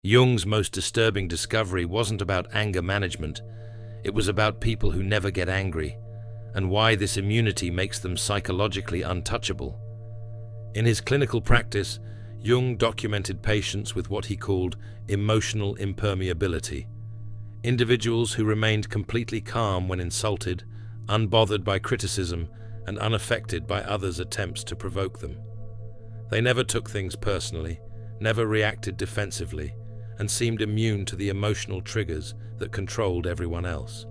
Jung's most disturbing discovery wasn't about anger management, it was about people who never get angry, and why this immunity makes them psychologically untouchable. In his clinical practice, Jung documented patients with what he called emotional impermeability, individuals who remained completely calm when insulted, unbothered by criticism, and unaffected by others' attempts to provoke them. They never took things personally, never reacted defensively, and seemed immune to the emotional triggers that controlled everyone else.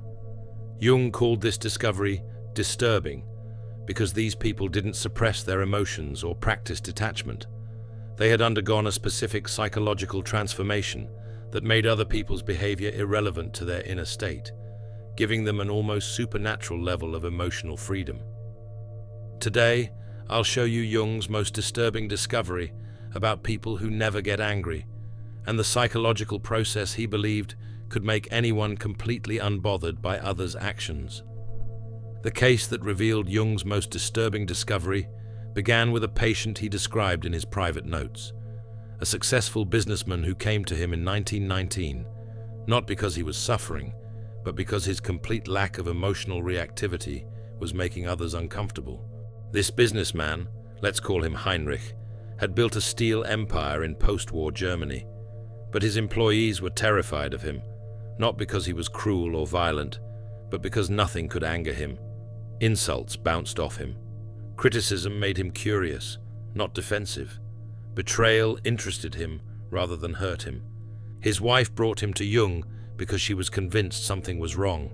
Jung called this discovery disturbing because these people didn't suppress their emotions or practice detachment. They had undergone a specific psychological transformation that made other people's behavior irrelevant to their inner state, giving them an almost supernatural level of emotional freedom. Today, I'll show you Jung's most disturbing discovery about people who never get angry, and the psychological process he believed could make anyone completely unbothered by others' actions. The case that revealed Jung's most disturbing discovery began with a patient he described in his private notes, a successful businessman who came to him in 1919, not because he was suffering, but because his complete lack of emotional reactivity was making others uncomfortable. This businessman, let's call him Heinrich, had built a steel empire in post-war Germany, but his employees were terrified of him, not because he was cruel or violent, but because nothing could anger him. Insults bounced off him. Criticism made him curious, not defensive. Betrayal interested him rather than hurt him. His wife brought him to Jung because she was convinced something was wrong.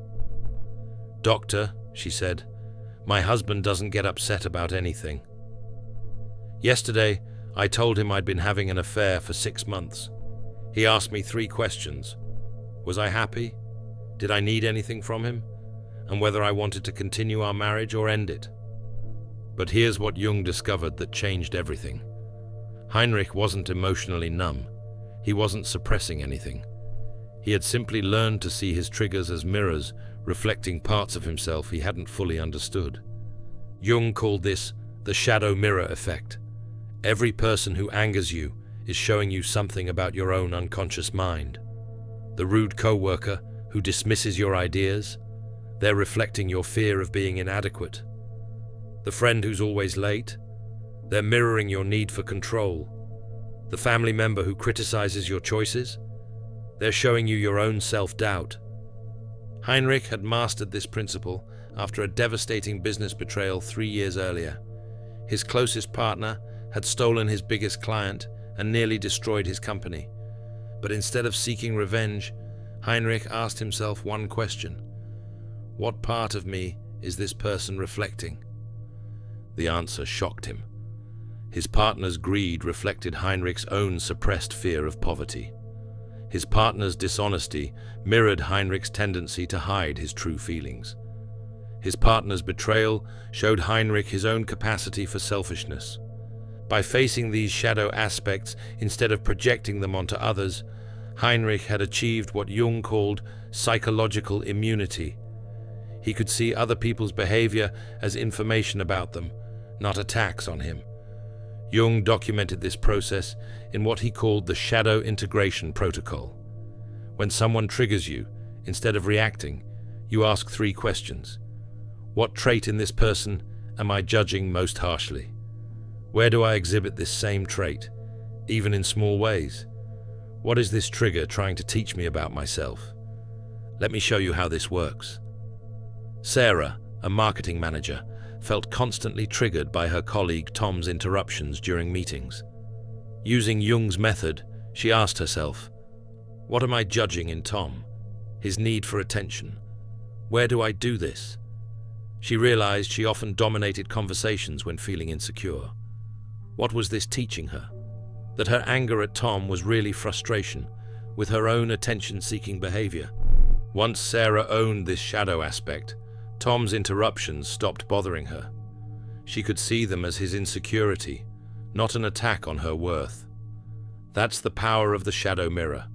"Doctor," she said, "my husband doesn't get upset about anything. Yesterday, I told him I'd been having an affair for 6 months. He asked me 3 questions. Was I happy? Did I need anything from him? And whether I wanted to continue our marriage or end it." But here's what Jung discovered that changed everything. Heinrich wasn't emotionally numb. He wasn't suppressing anything. He had simply learned to see his triggers as mirrors, reflecting parts of himself he hadn't fully understood. Jung called this the shadow mirror effect. Every person who angers you is showing you something about your own unconscious mind. The rude co-worker who dismisses your ideas, they're reflecting your fear of being inadequate. The friend who's always late, they're mirroring your need for control. The family member who criticizes your choices, they're showing you your own self-doubt. Heinrich had mastered this principle after a devastating business betrayal 3 years earlier. His closest partner had stolen his biggest client and nearly destroyed his company. But instead of seeking revenge, Heinrich asked himself one question: what part of me is this person reflecting? The answer shocked him. His partner's greed reflected Heinrich's own suppressed fear of poverty. His partner's dishonesty mirrored Heinrich's tendency to hide his true feelings. His partner's betrayal showed Heinrich his own capacity for selfishness. By facing these shadow aspects instead of projecting them onto others, Heinrich had achieved what Jung called psychological immunity. He could see other people's behavior as information about them, not attacks on him. Jung documented this process in what he called the shadow integration protocol. When someone triggers you, instead of reacting, you ask 3 questions. What trait in this person am I judging most harshly? Where do I exhibit this same trait, even in small ways? What is this trigger trying to teach me about myself? Let me show you how this works. Sarah, a marketing manager, felt constantly triggered by her colleague Tom's interruptions during meetings. Using Jung's method, she asked herself, what am I judging in Tom? His need for attention. Where do I do this? She realized she often dominated conversations when feeling insecure. What was this teaching her? That her anger at Tom was really frustration with her own attention-seeking behavior. Once Sarah owned this shadow aspect, Tom's interruptions stopped bothering her. She could see them as his insecurity, not an attack on her worth. That's the power of the shadow mirror.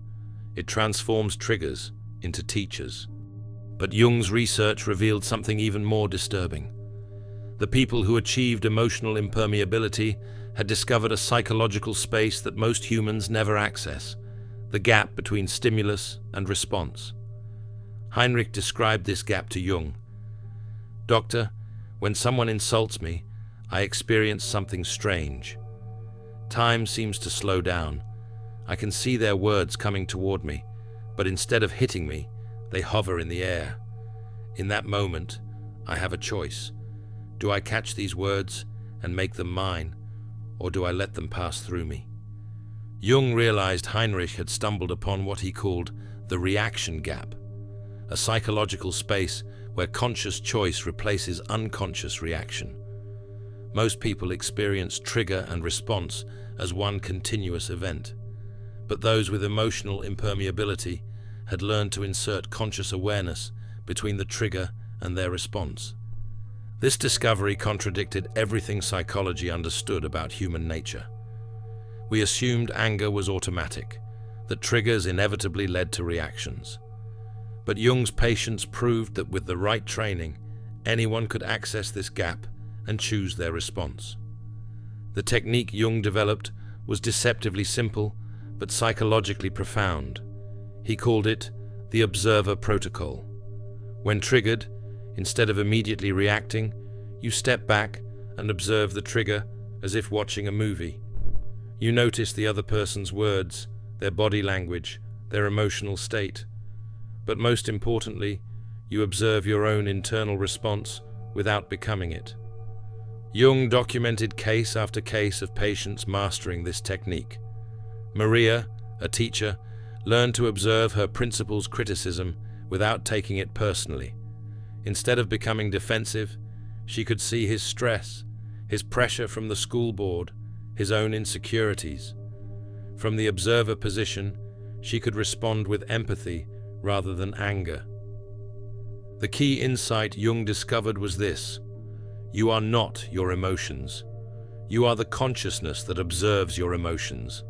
It transforms triggers into teachers. But Jung's research revealed something even more disturbing. The people who achieved emotional impermeability had discovered a psychological space that most humans never access, the gap between stimulus and response. Heinrich described this gap to Jung. "Doctor, when someone insults me, I experience something strange. Time seems to slow down. I can see their words coming toward me, but instead of hitting me, they hover in the air. In that moment, I have a choice. Do I catch these words and make them mine, or do I let them pass through me?" Jung realized Heinrich had stumbled upon what he called the reaction gap, a psychological space where conscious choice replaces unconscious reaction. Most people experience trigger and response as one continuous event, but those with emotional impermeability had learned to insert conscious awareness between the trigger and their response. This discovery contradicted everything psychology understood about human nature. We assumed anger was automatic, that triggers inevitably led to reactions. But Jung's patience proved that with the right training, anyone could access this gap and choose their response. The technique Jung developed was deceptively simple, but psychologically profound. He called it the observer protocol. When triggered, instead of immediately reacting, you step back and observe the trigger as if watching a movie. You notice the other person's words, their body language, their emotional state. But most importantly, you observe your own internal response without becoming it. Jung documented case after case of patients mastering this technique. Maria, a teacher, learned to observe her principal's criticism without taking it personally. Instead of becoming defensive, she could see his stress, his pressure from the school board, his own insecurities. From the observer position, she could respond with empathy rather than anger. The key insight Jung discovered was this: you are not your emotions. You are the consciousness that observes your emotions.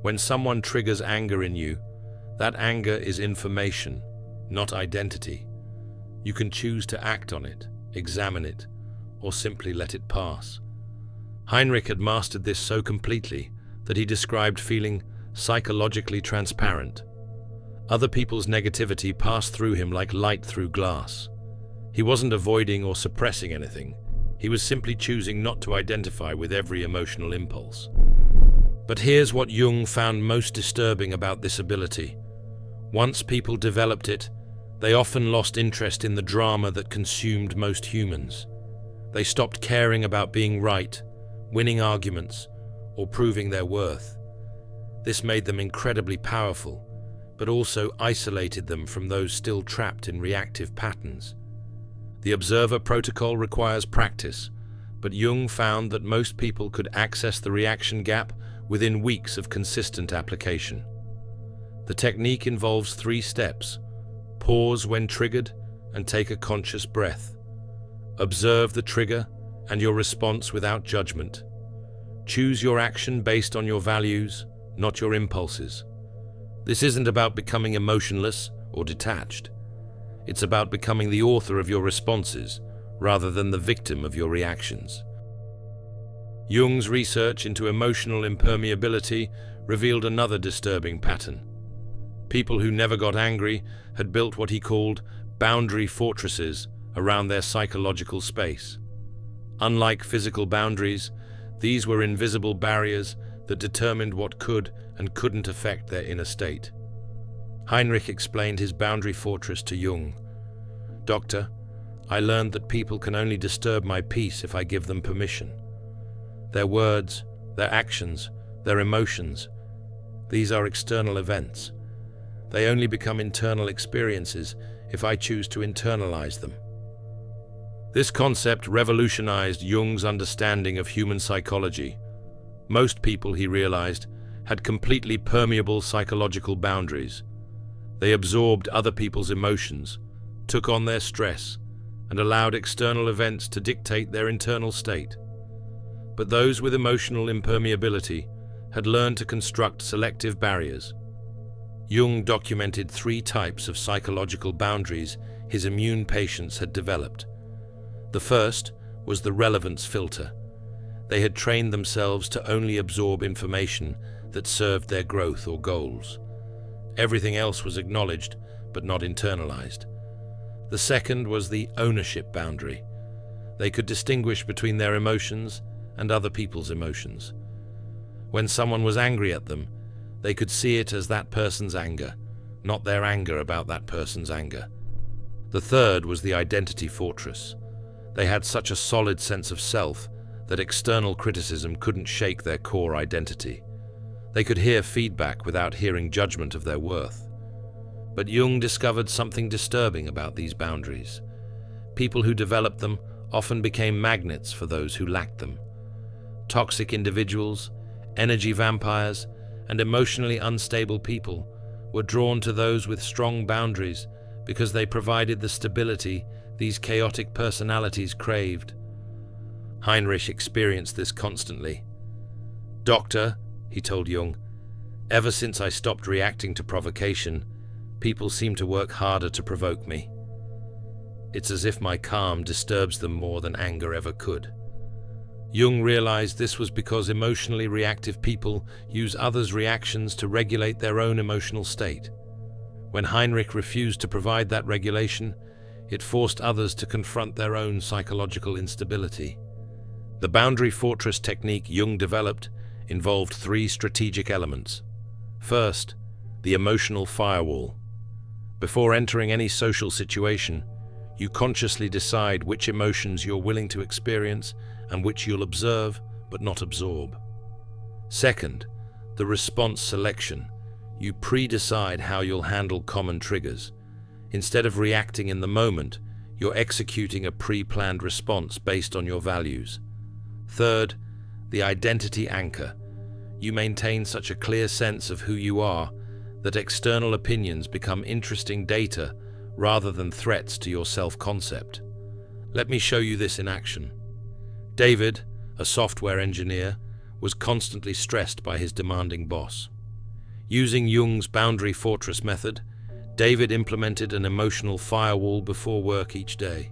When someone triggers anger in you, that anger is information, not identity. You can choose to act on it, examine it, or simply let it pass. Heinrich had mastered this so completely that he described feeling psychologically transparent. Other people's negativity passed through him like light through glass. He wasn't avoiding or suppressing anything. He was simply choosing not to identify with every emotional impulse. But here's what Jung found most disturbing about this ability. Once people developed it, they often lost interest in the drama that consumed most humans. They stopped caring about being right, winning arguments, or proving their worth. This made them incredibly powerful, but also isolated them from those still trapped in reactive patterns. The observer protocol requires practice, but Jung found that most people could access the reaction gap within weeks of consistent application. The technique involves 3 steps: pause when triggered and take a conscious breath. Observe the trigger and your response without judgment. Choose your action based on your values, not your impulses. This isn't about becoming emotionless or detached. It's about becoming the author of your responses rather than the victim of your reactions. Jung's research into emotional impermeability revealed another disturbing pattern. People who never got angry had built what he called boundary fortresses around their psychological space. Unlike physical boundaries, these were invisible barriers that determined what could and couldn't affect their inner state. Heinrich explained his boundary fortress to Jung. "Doctor, I learned that people can only disturb my peace if I give them permission. Their words, their actions, their emotions, these are external events. They only become internal experiences if I choose to internalize them." This concept revolutionized Jung's understanding of human psychology. Most people, he realized, had completely permeable psychological boundaries. They absorbed other people's emotions, took on their stress, and allowed external events to dictate their internal state. But those with emotional impermeability had learned to construct selective barriers. Jung documented 3 types of psychological boundaries his immune patients had developed. The first was the relevance filter. They had trained themselves to only absorb information that served their growth or goals. Everything else was acknowledged, but not internalized. The second was the ownership boundary. They could distinguish between their emotions and other people's emotions. When someone was angry at them, they could see it as that person's anger, not their anger about that person's anger. The third was the identity fortress. They had such a solid sense of self that external criticism couldn't shake their core identity. They could hear feedback without hearing judgment of their worth. But Jung discovered something disturbing about these boundaries. People who developed them often became magnets for those who lacked them. Toxic individuals, energy vampires, and emotionally unstable people were drawn to those with strong boundaries because they provided the stability these chaotic personalities craved. Heinrich experienced this constantly. "Doctor," he told Jung, "ever since I stopped reacting to provocation, people seem to work harder to provoke me. It's as if my calm disturbs them more than anger ever could." Jung realized this was because emotionally reactive people use others' reactions to regulate their own emotional state. When Heinrich refused to provide that regulation, it forced others to confront their own psychological instability. The boundary fortress technique Jung developed involved 3 strategic elements. First, the emotional firewall. Before entering any social situation, you consciously decide which emotions you're willing to experience and which you'll observe but not absorb. Second, the response selection. You pre-decide how you'll handle common triggers. Instead of reacting in the moment, you're executing a pre-planned response based on your values. Third, the identity anchor. You maintain such a clear sense of who you are that external opinions become interesting data rather than threats to your self-concept. Let me show you this in action. David, a software engineer, was constantly stressed by his demanding boss. Using Jung's boundary fortress method, David implemented an emotional firewall before work each day.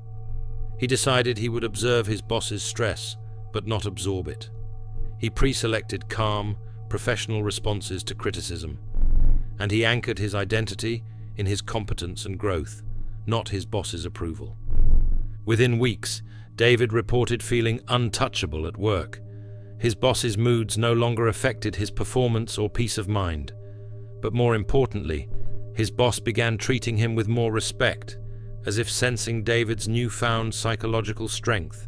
He decided he would observe his boss's stress, but not absorb it. He pre-selected calm, professional responses to criticism, and he anchored his identity in his competence and growth, not his boss's approval. Within weeks, David reported feeling untouchable at work. His boss's moods no longer affected his performance or peace of mind. But more importantly, his boss began treating him with more respect, as if sensing David's newfound psychological strength.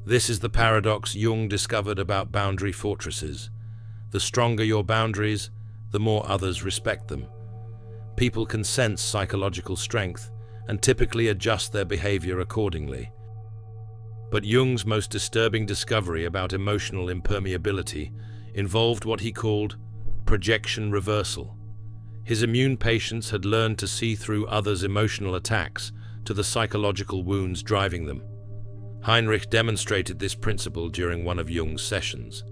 This is the paradox Jung discovered about boundary fortresses. The stronger your boundaries, the more others respect them. People can sense psychological strength and typically adjust their behavior accordingly. But Jung's most disturbing discovery about emotional impermeability involved what he called projection reversal. His immune patients had learned to see through others' emotional attacks to the psychological wounds driving them. Heinrich demonstrated this principle during one of Jung's sessions.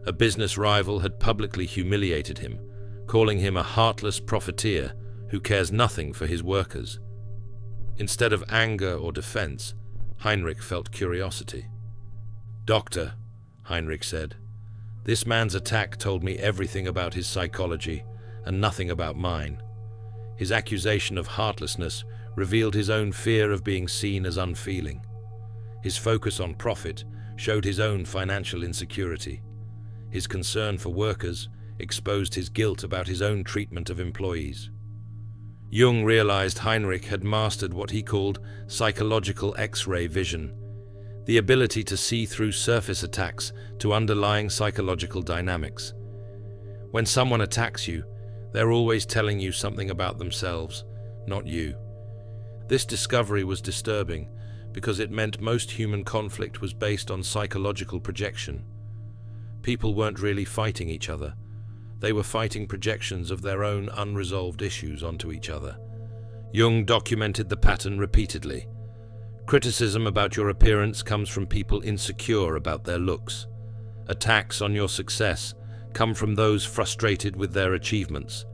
A business rival had publicly humiliated him, calling him a heartless profiteer who cares nothing for his workers. Instead of anger or defense, Heinrich felt curiosity. "Doctor," Heinrich said, "this man's attack told me everything about his psychology and nothing about mine. His accusation of heartlessness revealed his own fear of being seen as unfeeling. His focus on profit showed his own financial insecurity. His concern for workers exposed his guilt about his own treatment of employees." Jung realized Heinrich had mastered what he called psychological X-ray vision, the ability to see through surface attacks to underlying psychological dynamics. When someone attacks you, they're always telling you something about themselves, not you. This discovery was disturbing because it meant most human conflict was based on psychological projection. People weren't really fighting each other. They were fighting projections of their own unresolved issues onto each other. Jung documented the pattern repeatedly. Criticism about your appearance comes from people insecure about their looks. Attacks on your success come from those frustrated with their achievements.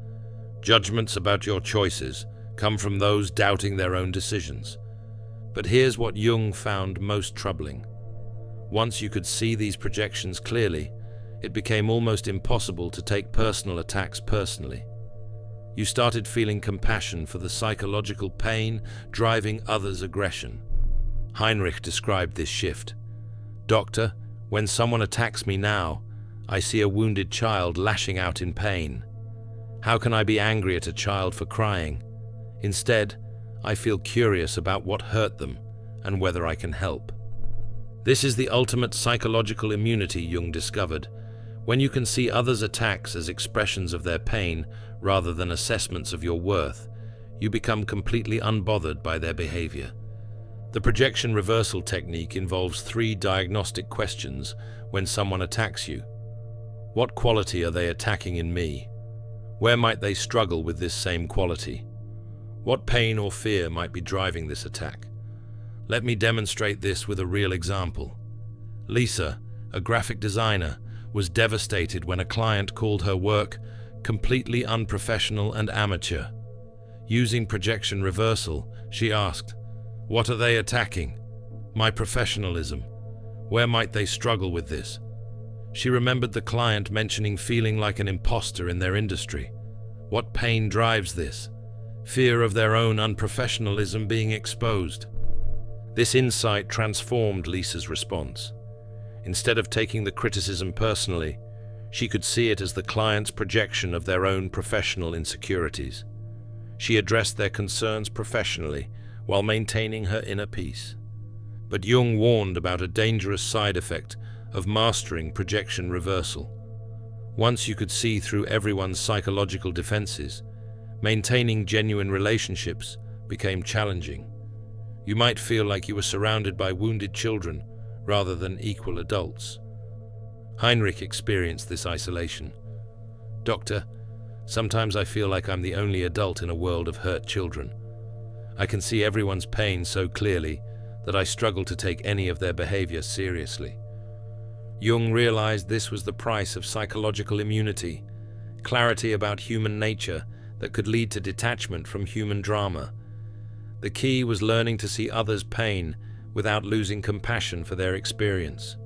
Judgments about your choices come from those doubting their own decisions. But here's what Jung found most troubling. Once you could see these projections clearly, it became almost impossible to take personal attacks personally. You started feeling compassion for the psychological pain driving others' aggression. Heinrich described this shift. "Doctor, when someone attacks me now, I see a wounded child lashing out in pain. How can I be angry at a child for crying? Instead, I feel curious about what hurt them and whether I can help." This is the ultimate psychological immunity, Jung discovered. When you can see others' attacks as expressions of their pain rather than assessments of your worth, you become completely unbothered by their behavior. The projection reversal technique involves 3 diagnostic questions when someone attacks you. What quality are they attacking in me? Where might they struggle with this same quality? What pain or fear might be driving this attack? Let me demonstrate this with a real example. Lisa, a graphic designer, was devastated when a client called her work completely unprofessional and amateur. Using projection reversal, she asked, "What are they attacking? My professionalism. Where might they struggle with this?" She remembered the client mentioning feeling like an imposter in their industry. What pain drives this? Fear of their own unprofessionalism being exposed. This insight transformed Lisa's response. Instead of taking the criticism personally, she could see it as the client's projection of their own professional insecurities. She addressed their concerns professionally while maintaining her inner peace. But Jung warned about a dangerous side effect of mastering projection reversal. Once you could see through everyone's psychological defenses, maintaining genuine relationships became challenging. You might feel like you were surrounded by wounded children rather than equal adults. Heinrich experienced this isolation. "Doctor, sometimes I feel like I'm the only adult in a world of hurt children. I can see everyone's pain so clearly that I struggle to take any of their behavior seriously." Jung realized this was the price of psychological immunity, clarity about human nature that could lead to detachment from human drama. The key was learning to see others' pain without losing compassion for their experience.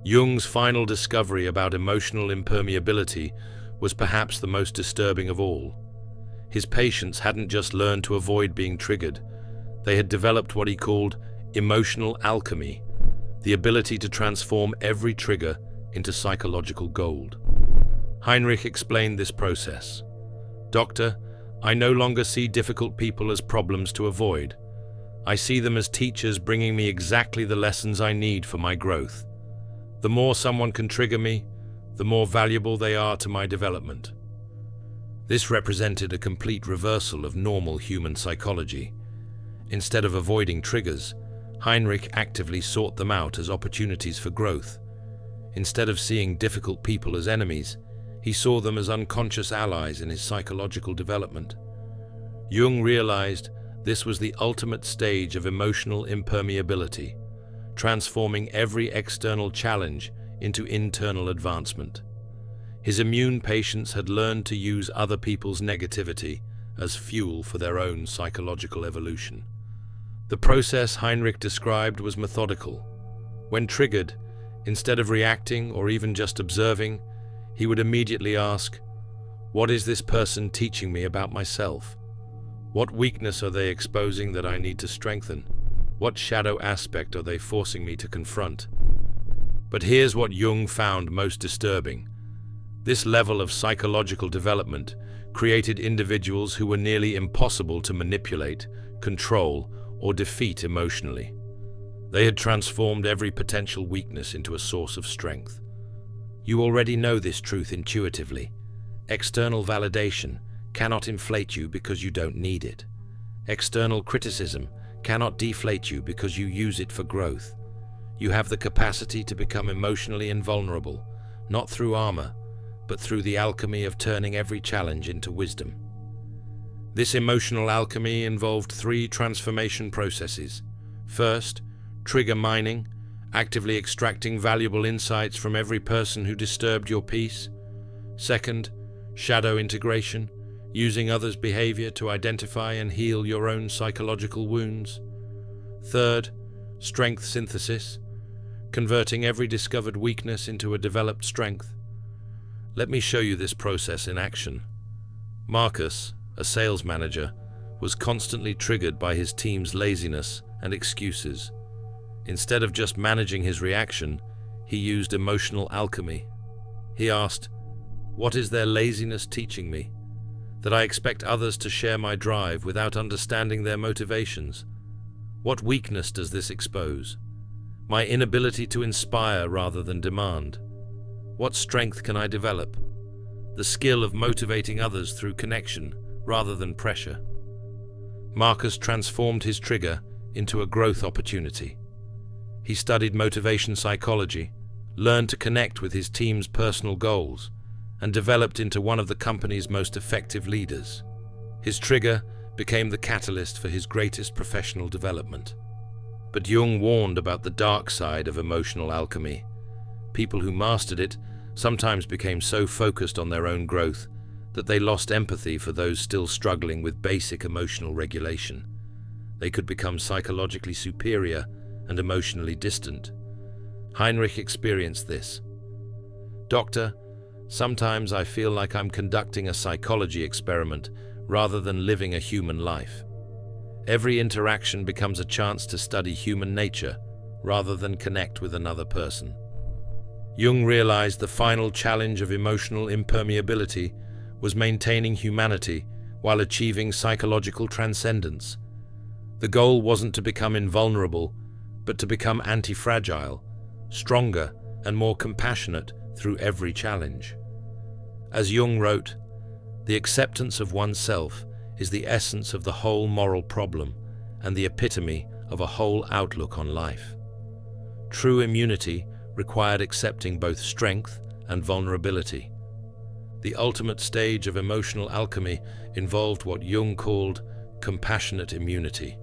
Jung's final discovery about emotional impermeability was perhaps the most disturbing of all. His patients hadn't just learned to avoid being triggered, they had developed what he called emotional alchemy, the ability to transform every trigger into psychological gold. Heinrich explained this process. "Doctor, I no longer see difficult people as problems to avoid. I see them as teachers bringing me exactly the lessons I need for my growth. The more someone can trigger me, the more valuable they are to my development." This represented a complete reversal of normal human psychology. Instead of avoiding triggers, Heinrich actively sought them out as opportunities for growth. Instead of seeing difficult people as enemies, he saw them as unconscious allies in his psychological development. Jung realized this was the ultimate stage of emotional impermeability, transforming every external challenge into internal advancement. His immune patients had learned to use other people's negativity as fuel for their own psychological evolution. The process Heinrich described was methodical. When triggered, instead of reacting or even just observing, he would immediately ask, "What is this person teaching me about myself? What weakness are they exposing that I need to strengthen? What shadow aspect are they forcing me to confront?" But here's what Jung found most disturbing. This level of psychological development created individuals who were nearly impossible to manipulate, control, or defeat emotionally. They had transformed every potential weakness into a source of strength. You already know this truth intuitively. External validation cannot inflate you because you don't need it. External criticism cannot deflate you because you use it for growth. You have the capacity to become emotionally invulnerable, not through armor, but through the alchemy of turning every challenge into wisdom. This emotional alchemy involved 3 transformation processes. First, trigger mining, actively extracting valuable insights from every person who disturbed your peace. Second, shadow integration, using others' behavior to identify and heal your own psychological wounds. Third, strength synthesis, converting every discovered weakness into a developed strength. Let me show you this process in action. Marcus, a sales manager, was constantly triggered by his team's laziness and excuses. Instead of just managing his reaction, he used emotional alchemy. He asked, "What is their laziness teaching me? That I expect others to share my drive without understanding their motivations? What weakness does this expose? My inability to inspire rather than demand. What strength can I develop? The skill of motivating others through connection rather than pressure." Marcus transformed his trigger into a growth opportunity. He studied motivation psychology, learned to connect with his team's personal goals, and developed into one of the company's most effective leaders. His trigger became the catalyst for his greatest professional development. But Jung warned about the dark side of emotional alchemy. People who mastered it sometimes became so focused on their own growth that they lost empathy for those still struggling with basic emotional regulation. They could become psychologically superior and emotionally distant. Heinrich experienced this. "Doctor, sometimes I feel like I'm conducting a psychology experiment rather than living a human life. Every interaction becomes a chance to study human nature rather than connect with another person." Jung realized the final challenge of emotional impermeability was maintaining humanity while achieving psychological transcendence. The goal wasn't to become invulnerable, but to become anti-fragile, stronger and more compassionate through every challenge. As Jung wrote, "The acceptance of oneself is the essence of the whole moral problem and the epitome of a whole outlook on life." True immunity required accepting both strength and vulnerability. The ultimate stage of emotional alchemy involved what Jung called compassionate immunity,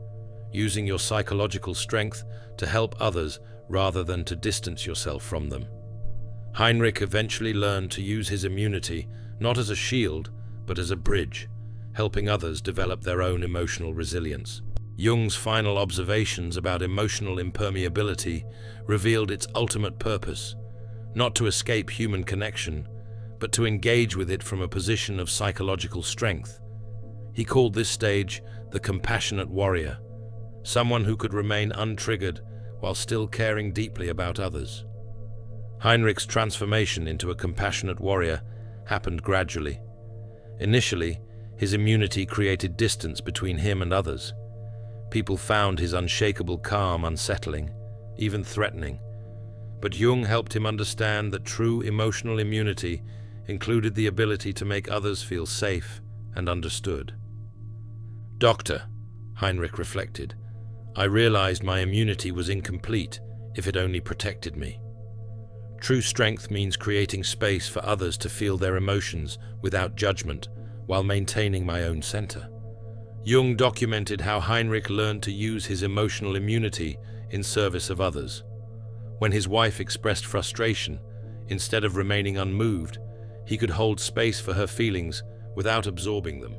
using your psychological strength to help others rather than to distance yourself from them. Heinrich eventually learned to use his immunity not as a shield, but as a bridge, helping others develop their own emotional resilience. Jung's final observations about emotional impermeability revealed its ultimate purpose, not to escape human connection, but to engage with it from a position of psychological strength. He called this stage the compassionate warrior, someone who could remain untriggered while still caring deeply about others. Heinrich's transformation into a compassionate warrior happened gradually. Initially, his immunity created distance between him and others. People found his unshakable calm unsettling, even threatening. But Jung helped him understand that true emotional immunity included the ability to make others feel safe and understood. "Doctor," Heinrich reflected, "I realized my immunity was incomplete if it only protected me. True strength means creating space for others to feel their emotions without judgment while maintaining my own center." Jung documented how Heinrich learned to use his emotional immunity in service of others. When his wife expressed frustration, instead of remaining unmoved, he could hold space for her feelings without absorbing them.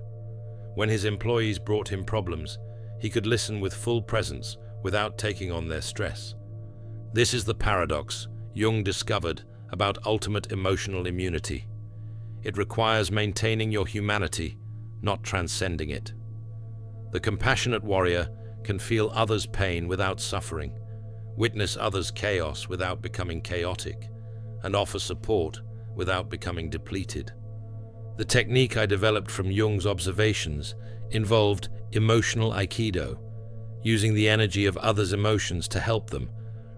When his employees brought him problems, he could listen with full presence without taking on their stress. This is the paradox Jung discovered about ultimate emotional immunity. It requires maintaining your humanity, not transcending it. The compassionate warrior can feel others' pain without suffering, witness others' chaos without becoming chaotic, and offer support without becoming depleted. The technique I developed from Jung's observations involved emotional aikido, using the energy of others' emotions to help them,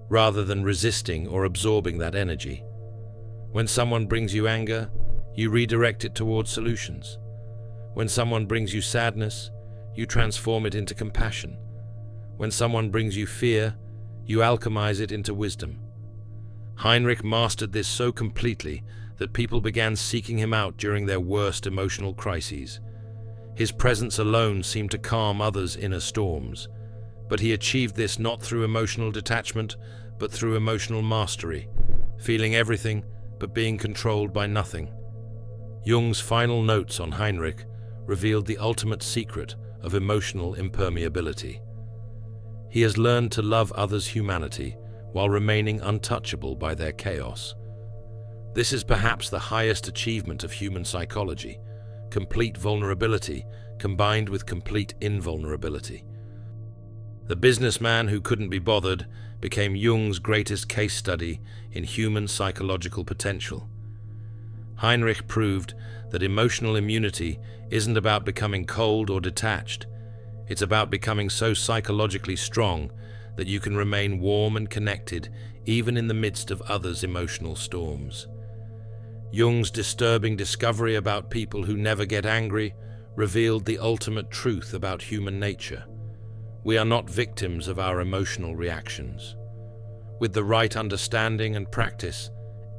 rather than resisting or absorbing that energy. When someone brings you anger, you redirect it towards solutions. When someone brings you sadness, you transform it into compassion. When someone brings you fear, you alchemize it into wisdom. Heinrich mastered this so completely that people began seeking him out during their worst emotional crises. His presence alone seemed to calm others' inner storms, but he achieved this not through emotional detachment, but through emotional mastery, feeling everything but being controlled by nothing. Jung's final notes on Heinrich revealed the ultimate secret of emotional impermeability. He has learned to love others' humanity while remaining untouchable by their chaos. This is perhaps the highest achievement of human psychology, complete vulnerability combined with complete invulnerability. The businessman who couldn't be bothered became Jung's greatest case study in human psychological potential. Heinrich proved that emotional immunity isn't about becoming cold or detached. It's about becoming so psychologically strong that you can remain warm and connected even in the midst of others' emotional storms. Jung's disturbing discovery about people who never get angry revealed the ultimate truth about human nature. We are not victims of our emotional reactions. With the right understanding and practice,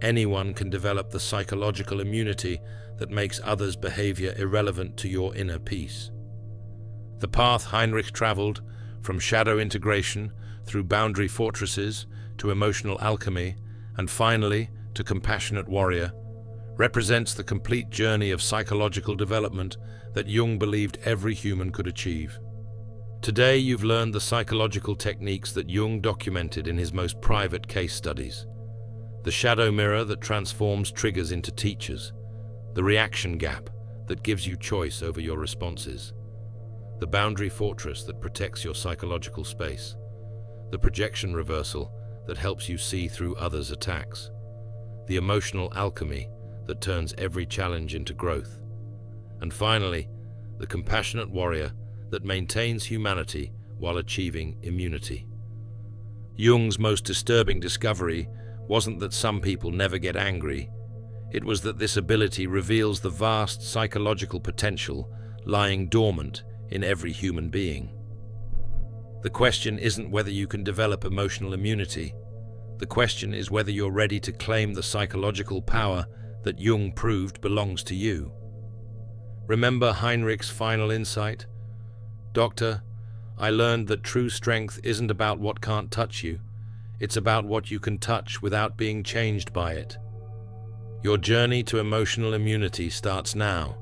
anyone can develop the psychological immunity that makes others' behavior irrelevant to your inner peace. The path Heinrich traveled, from shadow integration through boundary fortresses to emotional alchemy, and finally to compassionate warrior, represents the complete journey of psychological development that Jung believed every human could achieve. Today you've learned the psychological techniques that Jung documented in his most private case studies. The shadow mirror that transforms triggers into teachers, the reaction gap that gives you choice over your responses, the boundary fortress that protects your psychological space, the projection reversal that helps you see through others' attacks, the emotional alchemy that turns every challenge into growth, and finally, the compassionate warrior that maintains humanity while achieving immunity. Jung's most disturbing discovery wasn't that some people never get angry. It was that this ability reveals the vast psychological potential lying dormant in every human being. The question isn't whether you can develop emotional immunity. The question is whether you're ready to claim the psychological power that Jung proved belongs to you. Remember Heinrich's final insight? Doctor, I learned that true strength isn't about what can't touch you. It's about what you can touch without being changed by it. Your journey to emotional immunity starts now.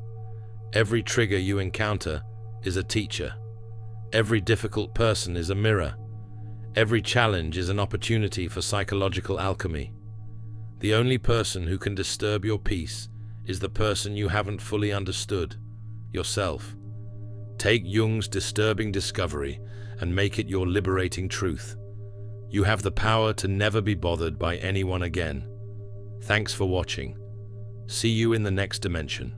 Every trigger you encounter is a teacher. Every difficult person is a mirror. Every challenge is an opportunity for psychological alchemy. The only person who can disturb your peace is the person you haven't fully understood, yourself. Take Jung's disturbing discovery and make it your liberating truth. You have the power to never be bothered by anyone again. Thanks for watching. See you in the next dimension.